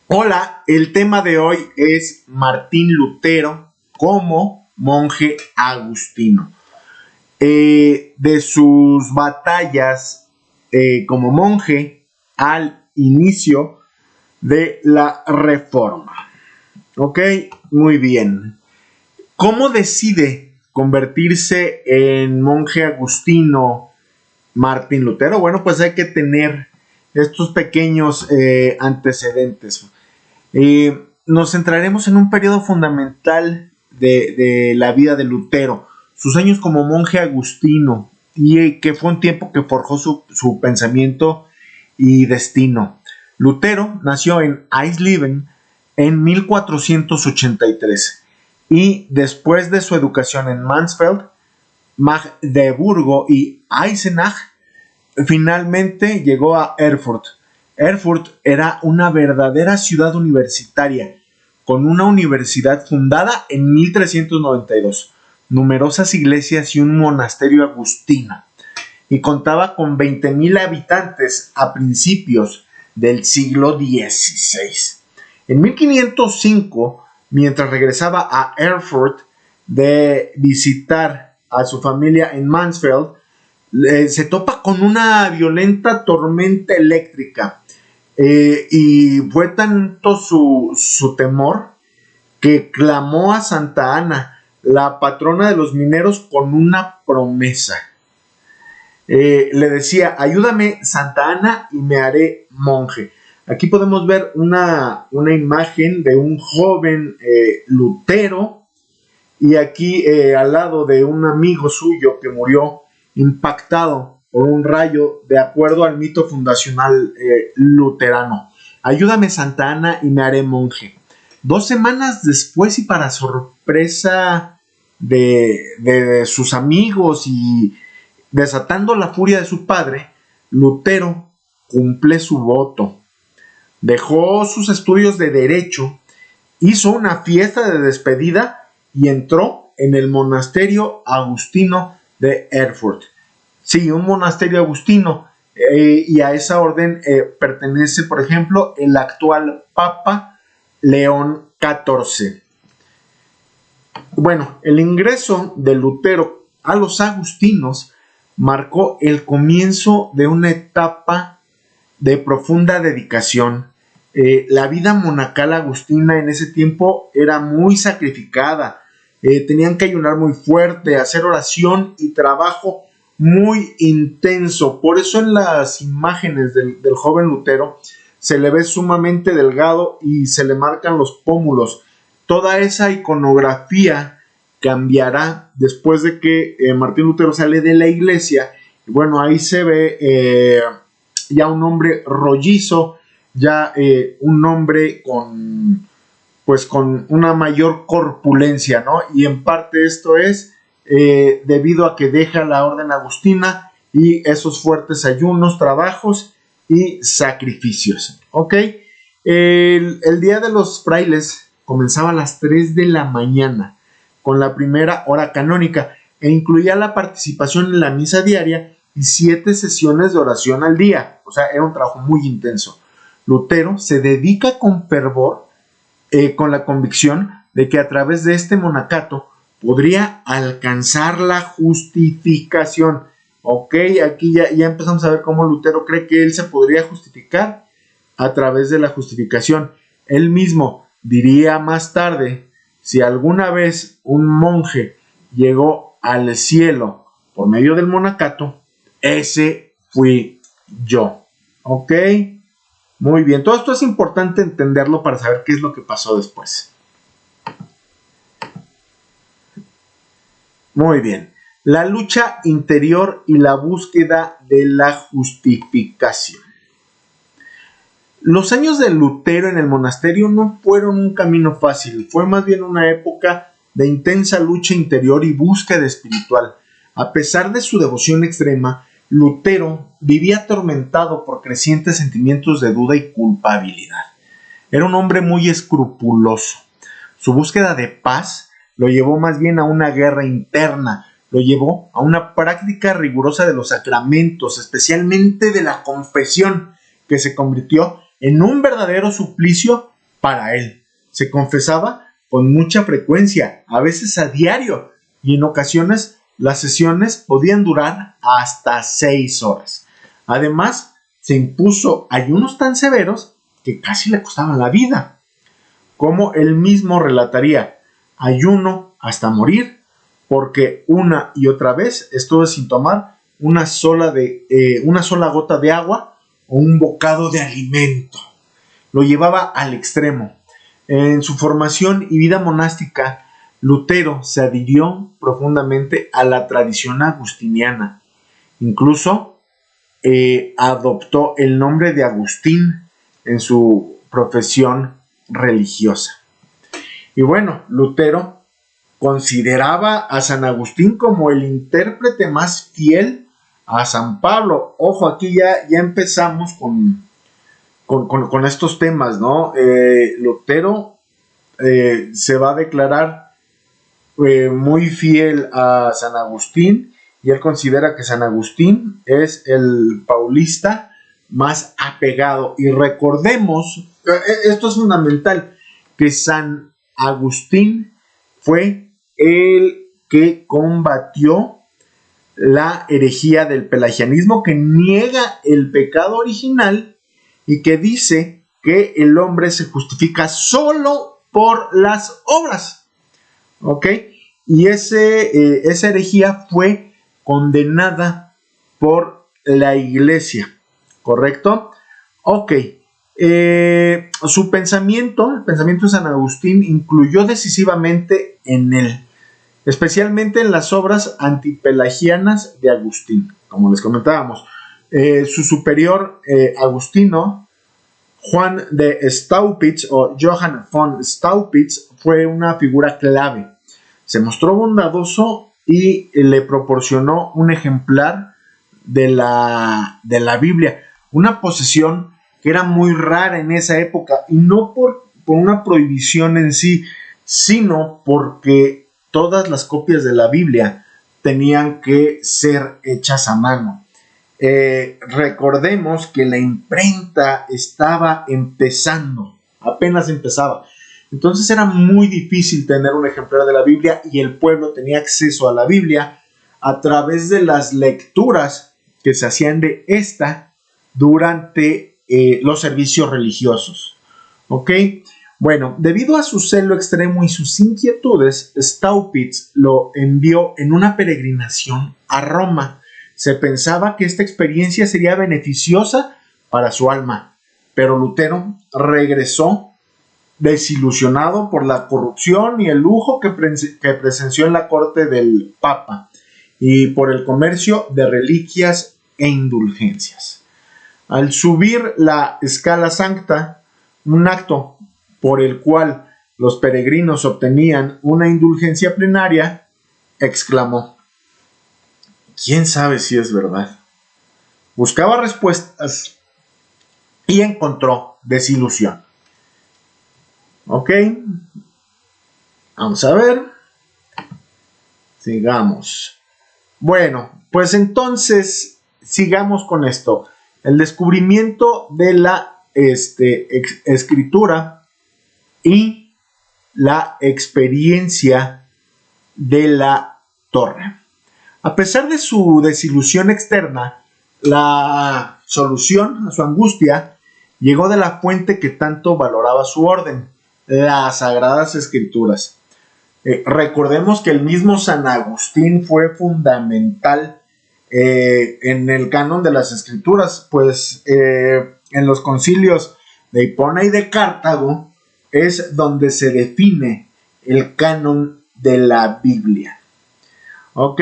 Hola, el tema de hoy es Martín Lutero como monje agustino. De sus batallas como monje al inicio de la Reforma. Ok, muy bien. ¿Cómo decide convertirse en monje agustino Martín Lutero? Bueno, pues hay que tener estos pequeños antecedentes. Nos centraremos en un periodo fundamental de la vida de Lutero, sus años como monje agustino, y que fue un tiempo que forjó su pensamiento y destino. Lutero nació en Eisleben en 1483 y después de su educación en Mansfeld, Magdeburgo y Eisenach, finalmente llegó a Erfurt. Erfurt era una verdadera ciudad universitaria, con una universidad fundada en 1392, numerosas iglesias y un monasterio agustino, y contaba con 20,000 habitantes a principios del siglo XVI. En 1505, mientras regresaba a Erfurt de visitar a su familia en Mansfeld, se topa con una violenta tormenta eléctrica y fue tanto su temor que clamó a Santa Ana, la patrona de los mineros, con una promesa. Le decía: ayúdame, Santa Ana, y me haré monje. Aquí podemos ver una imagen de un joven Lutero, y aquí al lado de un amigo suyo que murió impactado por un rayo, de acuerdo al mito fundacional luterano. Ayúdame, Santa Ana, y me haré monje. 2 semanas después, y para sorpresa de sus amigos y desatando la furia de su padre, Lutero cumple su voto. Dejó sus estudios de derecho, hizo una fiesta de despedida y entró en el monasterio agustino de Erfurt. Sí, un monasterio agustino, y a esa orden pertenece, por ejemplo, el actual Papa León XIV. Bueno, el ingreso de Lutero a los agustinos marcó el comienzo de una etapa de profunda dedicación. La vida monacal agustina en ese tiempo era muy sacrificada. Tenían que ayunar muy fuerte, hacer oración y trabajo muy intenso. Por eso en las imágenes del joven Lutero se le ve sumamente delgado y se le marcan los pómulos. Toda esa iconografía cambiará después de que Martín Lutero sale de la iglesia. Y bueno, ahí se ve ya un hombre rollizo, ya un hombre con una mayor corpulencia, ¿no? Y en parte esto es debido a que deja la orden agustina y esos fuertes ayunos, trabajos y sacrificios, ¿ok? El día de los frailes comenzaba a las 3 de la mañana con la primera hora canónica e incluía la participación en la misa diaria y 7 sesiones de oración al día. O sea, era un trabajo muy intenso. Lutero se dedica con fervor, con la convicción de que a través de este monacato podría alcanzar la justificación. Ok, aquí ya empezamos a ver cómo Lutero cree que él se podría justificar a través de la justificación. Él mismo diría más tarde: si alguna vez un monje llegó al cielo por medio del monacato, ese fui yo. ¿Ok? Muy bien. Todo esto es importante entenderlo para saber qué es lo que pasó después. Muy bien. La lucha interior y la búsqueda de la justificación. Los años de Lutero en el monasterio no fueron un camino fácil, fue más bien una época de intensa lucha interior y búsqueda espiritual. A pesar de su devoción extrema, Lutero vivía atormentado por crecientes sentimientos de duda y culpabilidad. Era un hombre muy escrupuloso. Su búsqueda de paz lo llevó más bien a una guerra interna, lo llevó a una práctica rigurosa de los sacramentos, especialmente de la confesión, que se convirtió en un verdadero suplicio para él. Se confesaba con mucha frecuencia, a veces a diario, y en ocasiones las sesiones podían durar hasta 6 horas. Además, se impuso ayunos tan severos que casi le costaban la vida. Como él mismo relataría, ayuno hasta morir, porque una y otra vez estuve sin tomar una sola gota de agua o un bocado de alimento. Lo llevaba al extremo. En su formación y vida monástica, Lutero se adhirió profundamente a la tradición agustiniana. Incluso adoptó el nombre de Agustín en su profesión religiosa. Y bueno, Lutero consideraba a San Agustín como el intérprete más fiel a San Pablo. Ojo, aquí ya empezamos con estos temas, ¿no? Lutero se va a declarar muy fiel a San Agustín, y él considera que San Agustín es el paulista más apegado. Y recordemos, esto es fundamental, que San Agustín fue el que combatió la herejía del pelagianismo, que niega el pecado original y que dice que el hombre se justifica solo por las obras. ¿Ok? Y esa herejía fue condenada por la iglesia, ¿correcto? Ok. El pensamiento de San Agustín influyó decisivamente en él, especialmente en las obras antipelagianas de Agustín, como les comentábamos. Su superior agustino, Juan de Staupitz o Johann von Staupitz, fue una figura clave. Se mostró bondadoso y le proporcionó un ejemplar de la Biblia, una posesión que era muy rara en esa época, y no por una prohibición en sí, sino porque todas las copias de la Biblia tenían que ser hechas a mano. Recordemos que la imprenta estaba empezando, apenas empezaba. Entonces era muy difícil tener un ejemplar de la Biblia, y el pueblo tenía acceso a la Biblia a través de las lecturas que se hacían de esta durante los servicios religiosos. ¿Ok? Bueno, debido a su celo extremo y sus inquietudes, Staupitz lo envió en una peregrinación a Roma. Se pensaba que esta experiencia sería beneficiosa para su alma, pero Lutero regresó desilusionado por la corrupción y el lujo que presenció en la corte del Papa, y por el comercio de reliquias e indulgencias. Al subir la Scala Sancta, un acto por el cual los peregrinos obtenían una indulgencia plenaria, exclamó: ¿quién sabe si es verdad? Buscaba respuestas y encontró desilusión. Ok, vamos a ver, sigamos. Bueno, pues entonces sigamos con esto. El descubrimiento de la escritura y la experiencia de la torre. A pesar de su desilusión externa, la solución a su angustia llegó de la fuente que tanto valoraba su orden, las Sagradas Escrituras. Recordemos que el mismo San Agustín fue fundamental en el canon de las Escrituras, pues en los concilios de Hipona y de Cartago es donde se define el canon de la Biblia. ¿Ok?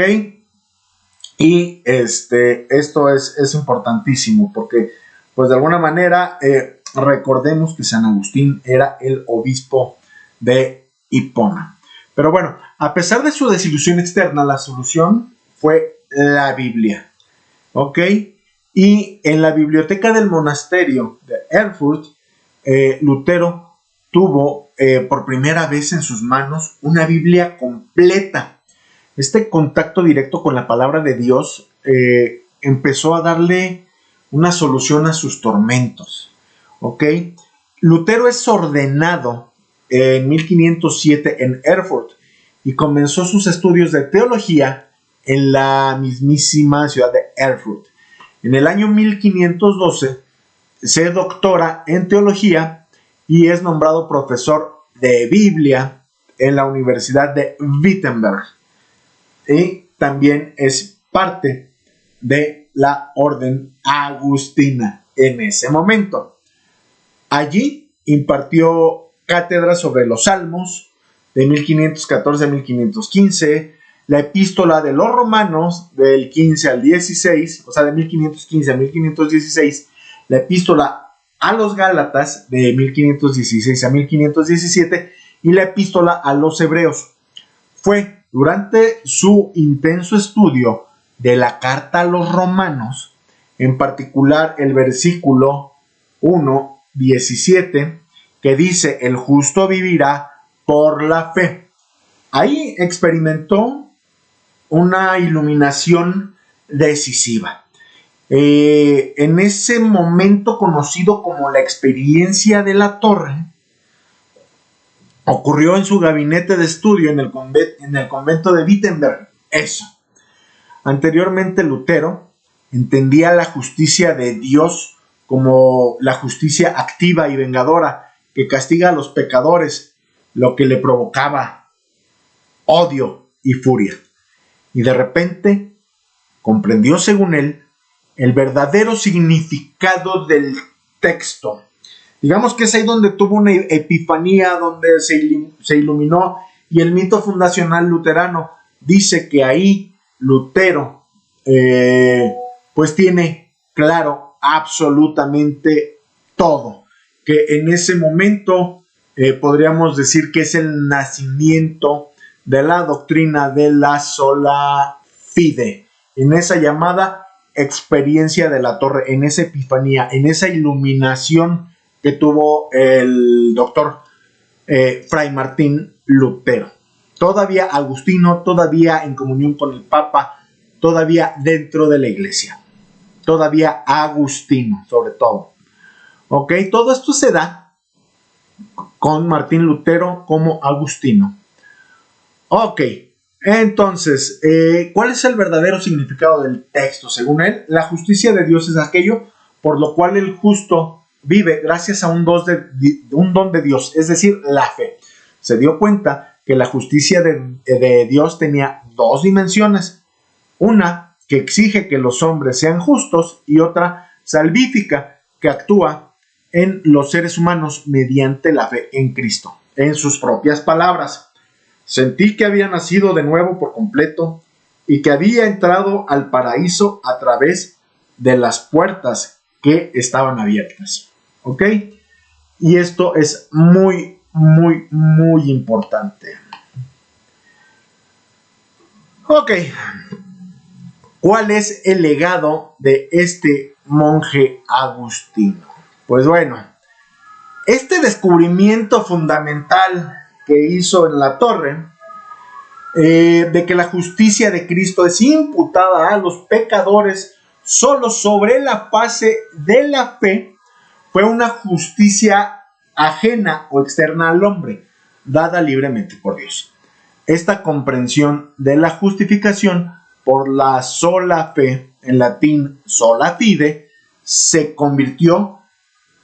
Y esto es importantísimo porque, pues de alguna manera, recordemos que San Agustín era el obispo de Hipona. Pero bueno, a pesar de su desilusión externa, la solución fue la Biblia. ¿Ok? Y en la biblioteca del monasterio de Erfurt, Lutero tuvo por primera vez en sus manos una Biblia completa. Este contacto directo con la palabra de Dios empezó a darle una solución a sus tormentos. ¿Ok? Lutero es ordenado en 1507 en Erfurt y comenzó sus estudios de teología en la mismísima ciudad de Erfurt. En el año 1512 se doctora en teología y es nombrado profesor de Biblia en la Universidad de Wittenberg. Y también es parte de la orden agustina en ese momento. Allí impartió cátedra sobre los Salmos de 1514 a 1515, la epístola de los Romanos del 15 al 16, o sea, de 1515 a 1516, la epístola a los Gálatas de 1516 a 1517 y la epístola a los Hebreos. Fue durante su intenso estudio de la carta a los Romanos, en particular el versículo 1:17, que dice: el justo vivirá por la fe. Ahí experimentó una iluminación decisiva. En ese momento conocido como la experiencia de la torre, ocurrió en su gabinete de estudio en el convento de Wittenberg. Eso. Anteriormente Lutero entendía la justicia de Dios como la justicia activa y vengadora que castiga a los pecadores, lo que le provocaba odio y furia. Y de repente comprendió, según él, el verdadero significado del texto. Digamos que es ahí donde tuvo una epifanía, donde se iluminó, y el mito fundacional luterano dice que ahí Lutero pues tiene claro absolutamente todo, que en ese momento podríamos decir que es el nacimiento de la doctrina de la sola fide, en esa llamada experiencia de la torre, en esa epifanía, en esa iluminación que tuvo el doctor Fray Martín Lutero. Todavía agustino, todavía en comunión con el Papa, todavía dentro de la iglesia, todavía agustino sobre todo. Ok, todo esto se da con Martín Lutero como agustino. Ok, entonces, ¿cuál es el verdadero significado del texto? Según él, la justicia de Dios es aquello por lo cual el justo vive gracias a un don de Dios, es decir, la fe. Se dio cuenta que la justicia de Dios tenía dos dimensiones. Una que exige que los hombres sean justos y otra salvífica que actúa en los seres humanos mediante la fe en Cristo. En sus propias palabras: sentí que había nacido de nuevo por completo y que había entrado al paraíso a través de las puertas que estaban abiertas. ¿Ok? Y esto es muy, muy, muy importante. Ok. ¿Cuál es el legado de este monje agustino? Pues bueno, este descubrimiento fundamental que hizo en la torre, de que la justicia de Cristo es imputada a los pecadores solo sobre la base de la fe, fue una justicia ajena o externa al hombre, dada libremente por Dios. Esta comprensión de la justificación por la sola fe, en latín sola fide, se convirtió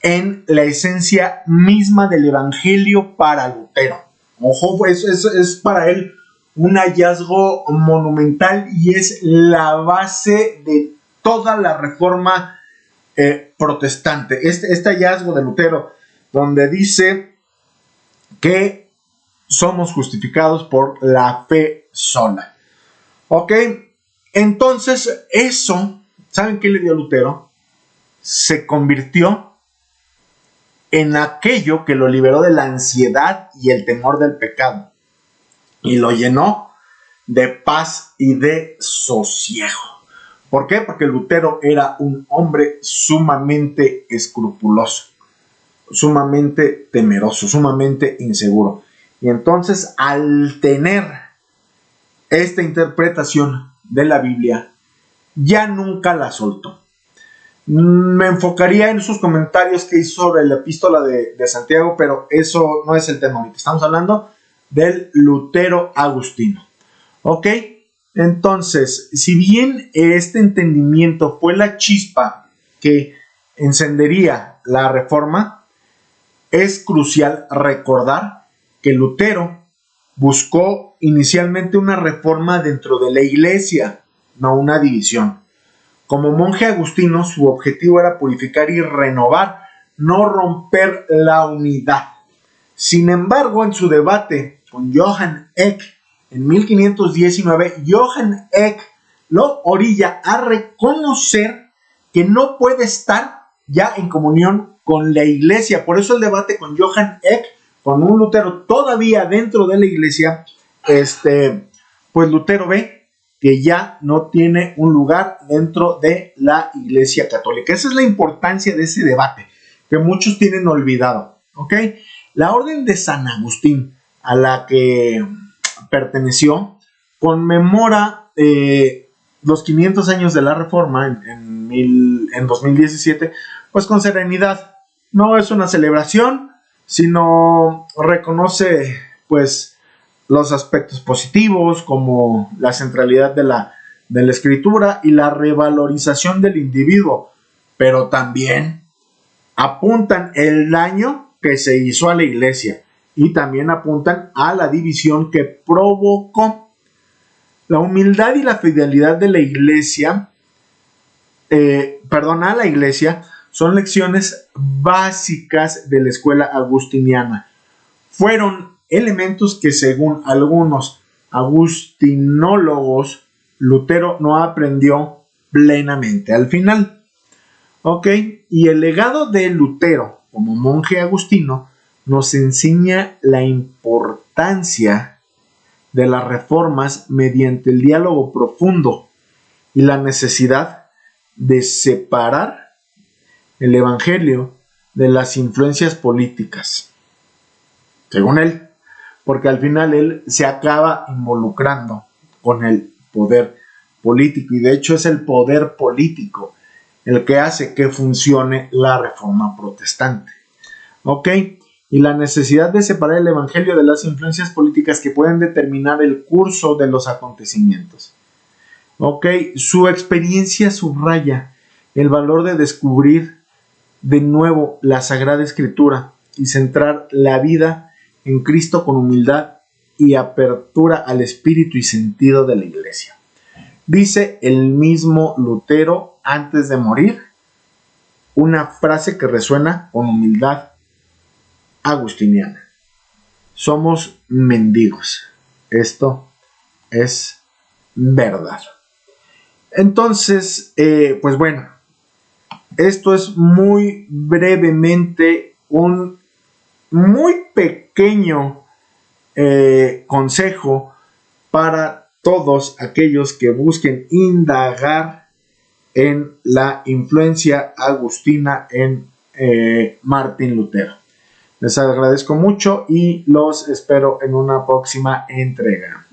en la esencia misma del evangelio para Lutero. Ojo, eso es para él un hallazgo monumental y es la base de toda la reforma protestante. Este hallazgo de Lutero, donde dice que somos justificados por la fe sola. Ok, entonces eso, ¿saben qué le dio a Lutero? Se convirtió en aquello que lo liberó de la ansiedad y el temor del pecado y lo llenó de paz y de sosiego. ¿Por qué? Porque Lutero era un hombre sumamente escrupuloso, sumamente temeroso, sumamente inseguro. Y entonces, al tener esta interpretación de la Biblia, ya nunca la soltó. Me enfocaría en sus comentarios que hizo sobre la epístola de Santiago, pero eso no es el tema ahorita. Estamos hablando del Lutero Agustino. ¿Ok? Entonces, si bien este entendimiento fue la chispa que encendería la reforma, es crucial recordar que Lutero buscó inicialmente una reforma dentro de la iglesia, no una división. Como monje agustino, su objetivo era purificar y renovar, no romper la unidad. Sin embargo, en su debate con Johann Eck en 1519, Johann Eck lo orilla a reconocer que no puede estar ya en comunión con la iglesia. Por eso el debate con Johann Eck, con un Lutero todavía dentro de la iglesia, pues Lutero ve que ya no tiene un lugar dentro de la Iglesia Católica. Esa es la importancia de ese debate, que muchos tienen olvidado. ¿Ok? La Orden de San Agustín, a la que perteneció, conmemora los 500 años de la Reforma en 2017, pues con serenidad. No es una celebración, sino reconoce, pues, los aspectos positivos como la centralidad de la escritura y la revalorización del individuo, pero también apuntan el daño que se hizo a la iglesia y también apuntan a la división que provocó. La humildad y la fidelidad de la iglesia, a la iglesia, son lecciones básicas de la escuela agustiniana. Fueron elementos que, según algunos agustinólogos, Lutero no aprendió plenamente al final. ¿Ok? Y el legado de Lutero como monje agustino nos enseña la importancia de las reformas mediante el diálogo profundo y la necesidad de separar el evangelio de las influencias políticas. Según él, porque al final él se acaba involucrando con el poder político, y de hecho es el poder político el que hace que funcione la reforma protestante. ¿Ok? Y la necesidad de separar el evangelio de las influencias políticas que pueden determinar el curso de los acontecimientos. ¿Ok? Su experiencia subraya el valor de descubrir de nuevo la Sagrada Escritura y centrar la vida en Cristo con humildad y apertura al espíritu y sentido de la iglesia. Dice el mismo Lutero antes de morir una frase que resuena con humildad agustiniana: somos mendigos. Esto es verdad. Entonces, pues bueno, esto es muy brevemente un muy pequeño consejo para todos aquellos que busquen indagar en la influencia agustina en Martín Lutero. Les agradezco mucho y los espero en una próxima entrega.